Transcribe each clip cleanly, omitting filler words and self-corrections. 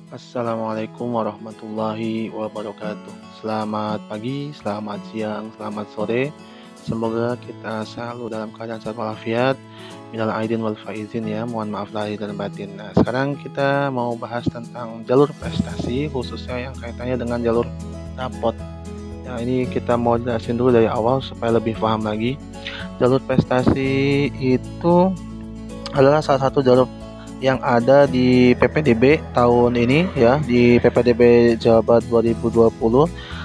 Assalamualaikum warahmatullahi wabarakatuh. Selamat pagi, selamat siang, selamat sore. Semoga kita selalu dalam keadaan sehat walafiat. Minal aidin wal faizin ya, mohon maaf lahir dan batin. Nah, sekarang kita mau bahas tentang jalur prestasi, khususnya yang kaitannya dengan jalur rapot. Ya, ini kita mau jelasin dulu dari awal supaya lebih paham lagi. Jalur prestasi itu adalah salah satu jalur yang ada di PPDB tahun ini ya, di PPDB Jawa Barat 2020.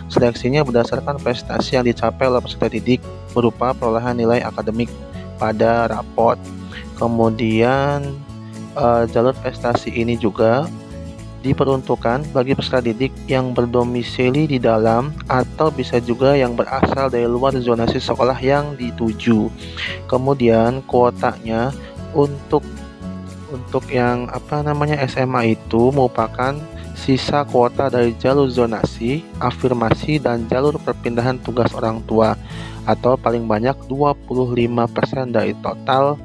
Seleksinya berdasarkan prestasi yang dicapai oleh peserta didik berupa perolehan nilai akademik pada rapot. Kemudian jalur prestasi ini juga diperuntukkan bagi peserta didik yang berdomisili di dalam atau bisa juga yang berasal dari luar zonasi sekolah yang dituju. Kemudian kuotanya untuk yang SMA itu merupakan sisa kuota dari jalur zonasi, afirmasi, dan jalur perpindahan tugas orang tua, atau paling banyak 25% dari total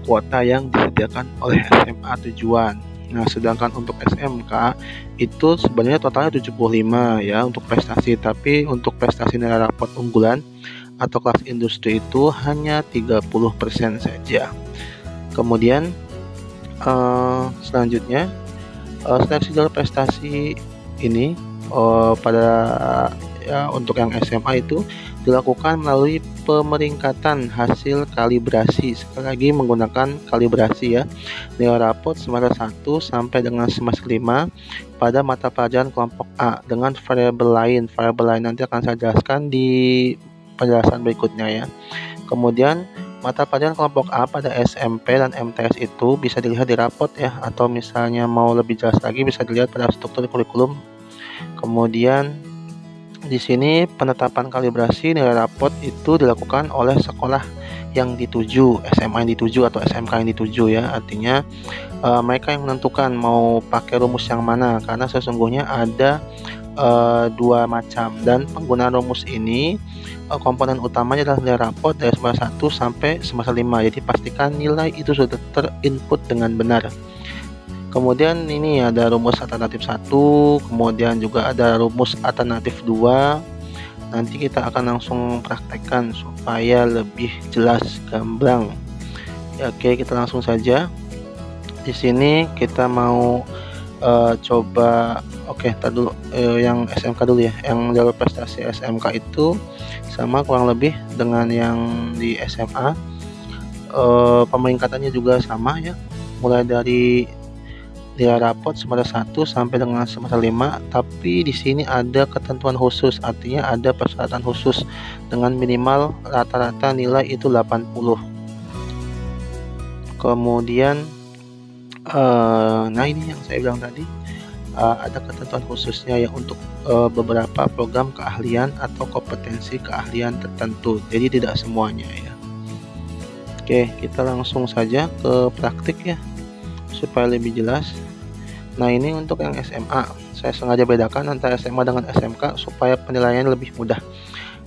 kuota yang disediakan oleh SMA tujuan. Nah, sedangkan untuk SMK itu sebenarnya totalnya 75 ya untuk prestasi, tapi untuk prestasi nilai rapot unggulan atau kelas industri itu hanya 30% saja. Kemudian selanjutnya seleksi jalur prestasi ini untuk yang SMA itu dilakukan melalui pemeringkatan hasil kalibrasi. Sekali lagi menggunakan kalibrasi ya. Nilai rapot semester 1 sampai dengan semester 5 pada mata pelajaran kelompok A dengan variabel lain. Variabel lain nanti akan saya jelaskan di penjelasan berikutnya ya. Kemudian mata pelajaran kelompok A pada SMP dan MTS itu bisa dilihat di rapot ya, atau misalnya mau lebih jelas lagi bisa dilihat pada struktur kurikulum. Kemudian di sini penetapan kalibrasi nilai rapot itu dilakukan oleh sekolah yang dituju, SMA yang dituju atau SMK yang dituju ya. Artinya mereka yang menentukan mau pakai rumus yang mana, karena sesungguhnya ada dua macam, dan penggunaan rumus ini komponen utamanya adalah nilai rapot dari semester 1 sampai semester 5. Jadi pastikan nilai itu sudah terinput dengan benar. Kemudian ini ada rumus alternatif 1, kemudian juga ada rumus alternatif 2. Nanti kita akan langsung praktekkan supaya lebih jelas gamblang. Ya, oke, kita langsung saja. Di sini kita mau coba dulu yang SMK dulu ya. Yang jalur prestasi SMK itu sama kurang lebih dengan yang di SMA. Pemeringkatannya juga sama ya, mulai dari nilai rapot semester 1 sampai dengan semester 5, tapi di sini ada ketentuan khusus, artinya ada persyaratan khusus dengan minimal rata-rata nilai itu 80. Kemudian nah ini yang saya bilang tadi, ada ketentuan khususnya ya untuk beberapa program keahlian atau kompetensi keahlian tertentu, jadi tidak semuanya ya. Oke, kita langsung saja ke praktik ya supaya lebih jelas. Nah, ini untuk yang SMA saya sengaja bedakan antara SMA dengan SMK supaya penilaiannya lebih mudah.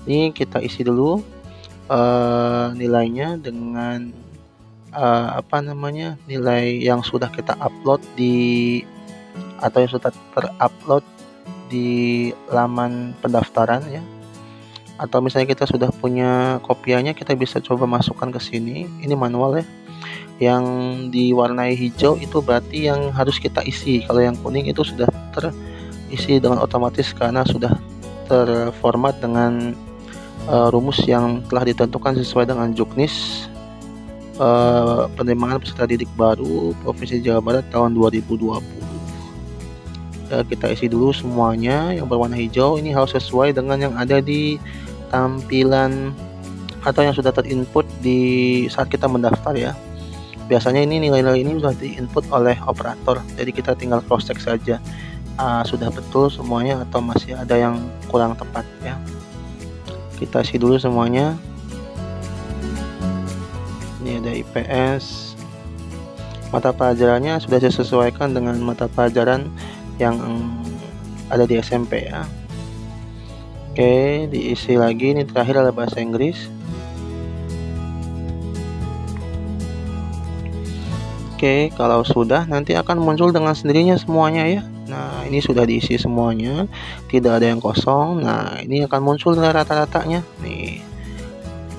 Ini kita isi dulu nilainya dengan nilai yang sudah kita upload atau yang sudah terupload di laman pendaftaran ya, atau misalnya kita sudah punya kopiannya, kita bisa coba masukkan ke sini. Ini manual ya, yang diwarnai hijau itu berarti yang harus kita isi, kalau yang kuning itu sudah terisi dengan otomatis karena sudah terformat dengan rumus yang telah ditentukan sesuai dengan Juknis penerimaan peserta didik baru Provinsi Jawa Barat tahun 2020. Kita isi dulu semuanya yang berwarna hijau. Ini harus sesuai dengan yang ada di tampilan atau yang sudah terinput di saat kita mendaftar ya. Biasanya ini nilai-nilai ini sudah diinput oleh operator, jadi kita tinggal cross check saja sudah betul semuanya atau masih ada yang kurang tepat ya. Kita isi dulu semuanya. Ini ada IPS, mata pelajarannya sudah disesuaikan dengan mata pelajaran yang ada di SMP ya. Oke, diisi lagi. Ini terakhir adalah bahasa Inggris. Oke, kalau sudah nanti akan muncul dengan sendirinya semuanya ya. Nah, ini sudah diisi semuanya, tidak ada yang kosong. Nah, ini akan muncul nilai rata-ratanya. Nih,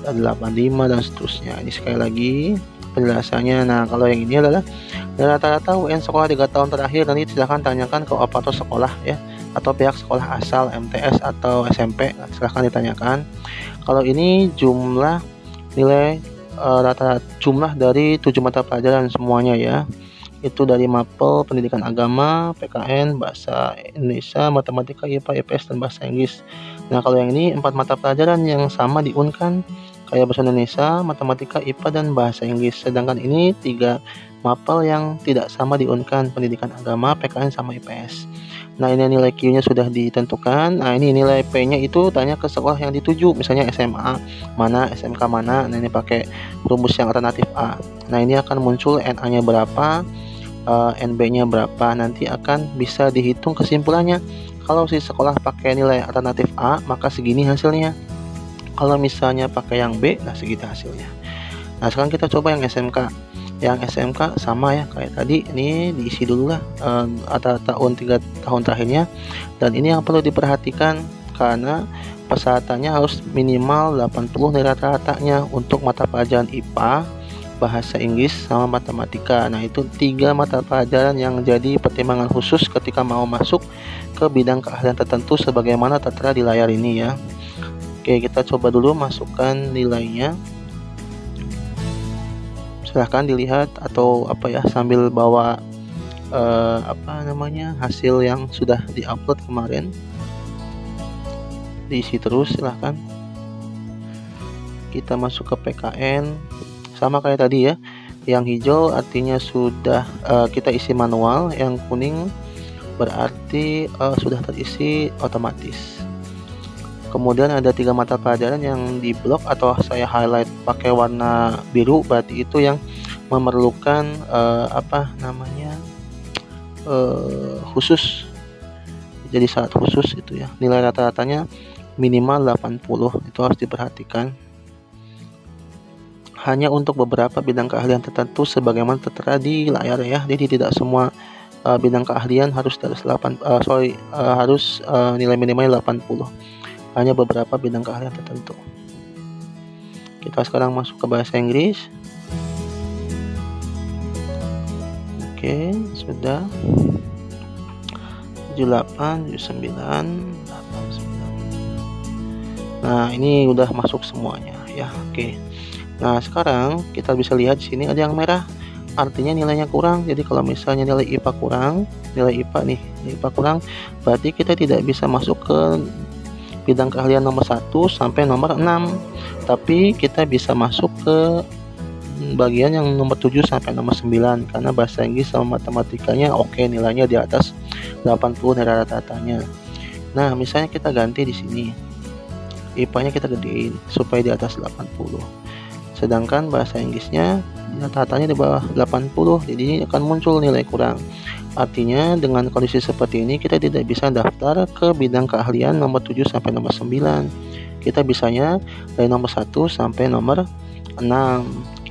ada 85 dan seterusnya. Ini sekali lagi penjelasannya. Nah, kalau yang ini adalah rata-rata UN sekolah 3 tahun terakhir. Nanti silahkan tanyakan ke operator sekolah ya, atau pihak sekolah asal MTS atau SMP. Silahkan ditanyakan. Kalau ini jumlah nilai rata-rata jumlah dari 7 mata pelajaran semuanya ya. Itu dari mapel pendidikan agama, PKN, bahasa Indonesia, matematika, IPA, IPS, dan bahasa Inggris. Nah, kalau yang ini 4 mata pelajaran yang sama di Unkan, kayak bahasa Indonesia, matematika, IPA, dan bahasa Inggris. Sedangkan ini 3 mapel yang tidak sama di Unkan, pendidikan agama, PKN, sama IPS. Nah, ini nilai Q-nya sudah ditentukan. Nah, ini nilai P-nya itu tanya ke sekolah yang dituju, misalnya SMA mana, SMK mana. Nah, ini pakai rumus yang alternatif A. Nah, ini akan muncul NA-nya berapa, NB-nya berapa. Nanti akan bisa dihitung kesimpulannya. Kalau si sekolah pakai nilai alternatif A, maka segini hasilnya. Kalau misalnya pakai yang B, nah segitu hasilnya. Nah, sekarang kita coba yang SMK. Yang SMK sama ya kayak tadi, ini diisi dulu lah tahun 3 tahun terakhirnya. Dan ini yang perlu diperhatikan karena persyaratannya harus minimal 80 nilai rata-ratanya untuk mata pelajaran IPA, bahasa Inggris, sama matematika. Nah, itu 3 mata pelajaran yang jadi pertimbangan khusus ketika mau masuk ke bidang keahlian tertentu sebagaimana tertera di layar ini ya. Oke, kita coba dulu masukkan nilainya. Silahkan dilihat atau sambil bawa hasil yang sudah diupload kemarin, diisi terus. Silahkan kita masuk ke PKN sama kayak tadi ya. Yang hijau artinya sudah kita isi manual, yang kuning berarti sudah terisi otomatis. Kemudian ada 3 mata pelajaran yang di blok atau saya highlight pakai warna biru, berarti itu yang memerlukan khusus. Jadi syarat khusus itu ya. Nilai rata-ratanya minimal 80, itu harus diperhatikan. Hanya untuk beberapa bidang keahlian tertentu sebagaimana tertera di layar ya. Jadi tidak semua bidang keahlian harus nilai minimal 80. Hanya beberapa bidang keahlian tertentu. Kita sekarang masuk ke bahasa Inggris. Oke, sudah 78, 79, 89. Nah, ini udah masuk semuanya ya. Oke. Nah, sekarang kita bisa lihat di sini ada yang merah. Artinya nilainya kurang. Jadi kalau misalnya nilai IPA kurang, nilai IPA kurang, berarti kita tidak bisa masuk ke bidang keahlian nomor 1 sampai nomor 6, tapi kita bisa masuk ke bagian yang nomor 7 sampai nomor 9 karena bahasa Inggris sama matematikanya oke, nilainya di atas 80 nilai rata-ratanya. Nah, misalnya kita ganti di sini, IPA-nya kita gedein supaya di atas 80. Sedangkan bahasa Inggrisnya rata-ratanya di bawah 80, jadi akan muncul nilai kurang. Artinya dengan kondisi seperti ini kita tidak bisa daftar ke bidang keahlian nomor 7 sampai nomor 9. Kita bisanya dari nomor 1 sampai nomor 6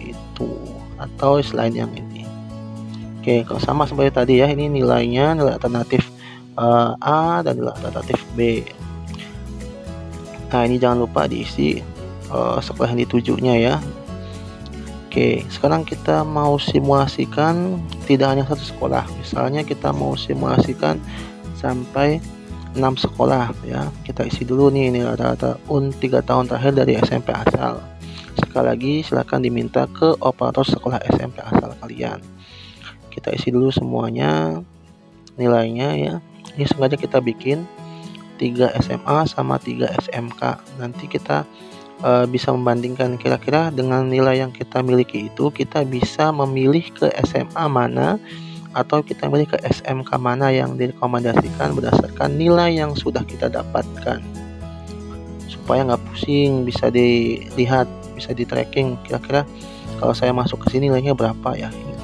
gitu, atau selain yang ini. Oke, kalau sama seperti tadi ya, ini nilainya nilai alternatif A dan nilai alternatif B. Nah, ini jangan lupa diisi sekolah yang ditujunya ya. Oke, sekarang kita mau simulasikan tidak hanya satu sekolah. Misalnya kita mau simulasikan sampai 6 sekolah ya. Kita isi dulu nih nilai rata-rata UN 3 tahun terakhir dari SMP asal. Sekali lagi silakan diminta ke operator sekolah SMP asal kalian. Kita isi dulu semuanya nilainya ya. Ini sengaja kita bikin 3 SMA sama 3 SMK. Nanti kita bisa membandingkan kira-kira dengan nilai yang kita miliki itu kita bisa memilih ke SMA mana atau kita milih ke SMK mana yang direkomendasikan berdasarkan nilai yang sudah kita dapatkan, supaya nggak pusing, bisa dilihat, bisa di tracking kira-kira kalau saya masuk ke sini nilainya berapa ya. Ini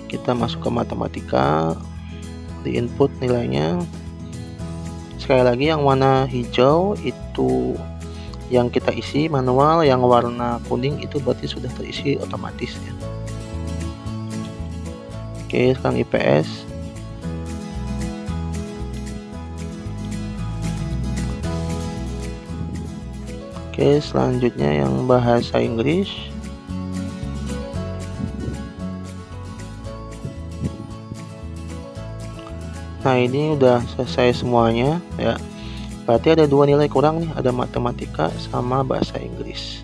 kita masuk ke matematika, di input nilainya. Sekali lagi yang warna hijau itu yang kita isi manual, yang warna kuning itu berarti sudah terisi otomatis ya. Oke, sekarang IPS. Oke, selanjutnya yang bahasa Inggris. Nah, ini udah selesai semuanya ya. Berarti ada 2 nilai kurang nih, ada matematika sama bahasa Inggris.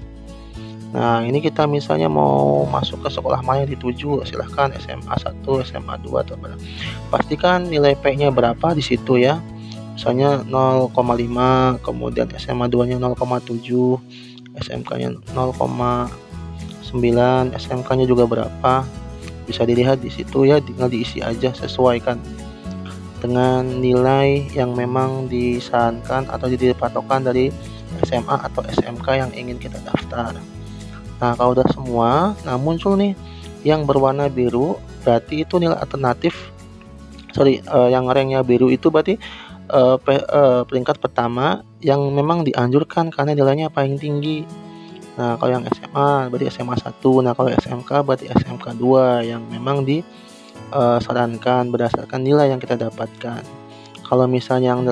Nah, ini kita misalnya mau masuk ke sekolah mana yang dituju, silahkan SMA 1, SMA 2 atau berapa. Pastikan nilai P-nya berapa di situ ya. Misalnya 0,5, kemudian SMA 2-nya 0,7, SMK-nya 0,9, SMK-nya juga berapa. Bisa dilihat di situ ya, tinggal diisi aja, sesuaikan dengan nilai yang memang disarankan atau dipatokan dari SMA atau SMK yang ingin kita daftar. Nah, kalau udah semua, nah muncul nih yang berwarna biru, berarti itu nilai alternatif. Yang ranknya biru itu berarti peringkat pertama yang memang dianjurkan karena nilainya paling tinggi. Nah, kalau yang SMA berarti SMA 1, nah kalau SMK berarti SMK 2 yang memang disarankan berdasarkan nilai yang kita dapatkan. Kalau misalnya yang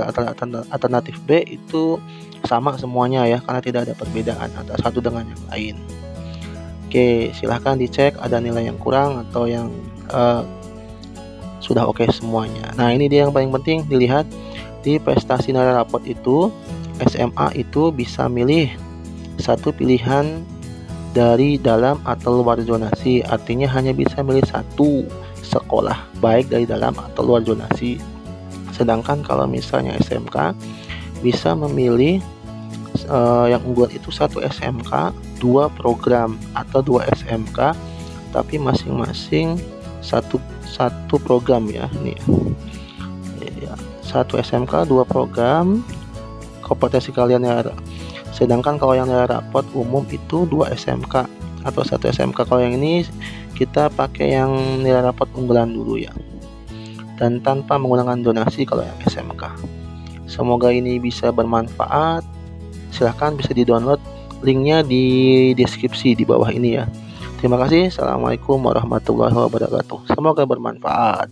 alternatif B itu sama semuanya ya, karena tidak ada perbedaan antara satu dengan yang lain. Oke, silahkan dicek ada nilai yang kurang atau yang sudah oke semuanya. Nah, ini dia yang paling penting dilihat di prestasi nilai rapot itu. SMA itu bisa milih satu pilihan dari dalam atau luar zonasi, artinya hanya bisa milih satu sekolah baik dari dalam atau luar zonasi. Sedangkan kalau misalnya SMK bisa memilih yang unggulan itu satu SMK, 2 program atau 2 SMK, tapi masing-masing satu program ya. Ini ya, 1 SMK 2 program, kompetensi kalian ya. Sedangkan kalau yang nilai rapot umum itu 2 SMK atau 1 SMK. Kalau yang ini kita pakai yang nilai rapot unggulan dulu ya, dan tanpa menggunakan donasi kalau yang SMK. Semoga ini bisa bermanfaat. Silahkan bisa di-download, linknya di deskripsi di bawah ini ya. Terima kasih. Assalamualaikum warahmatullahi wabarakatuh. Semoga bermanfaat.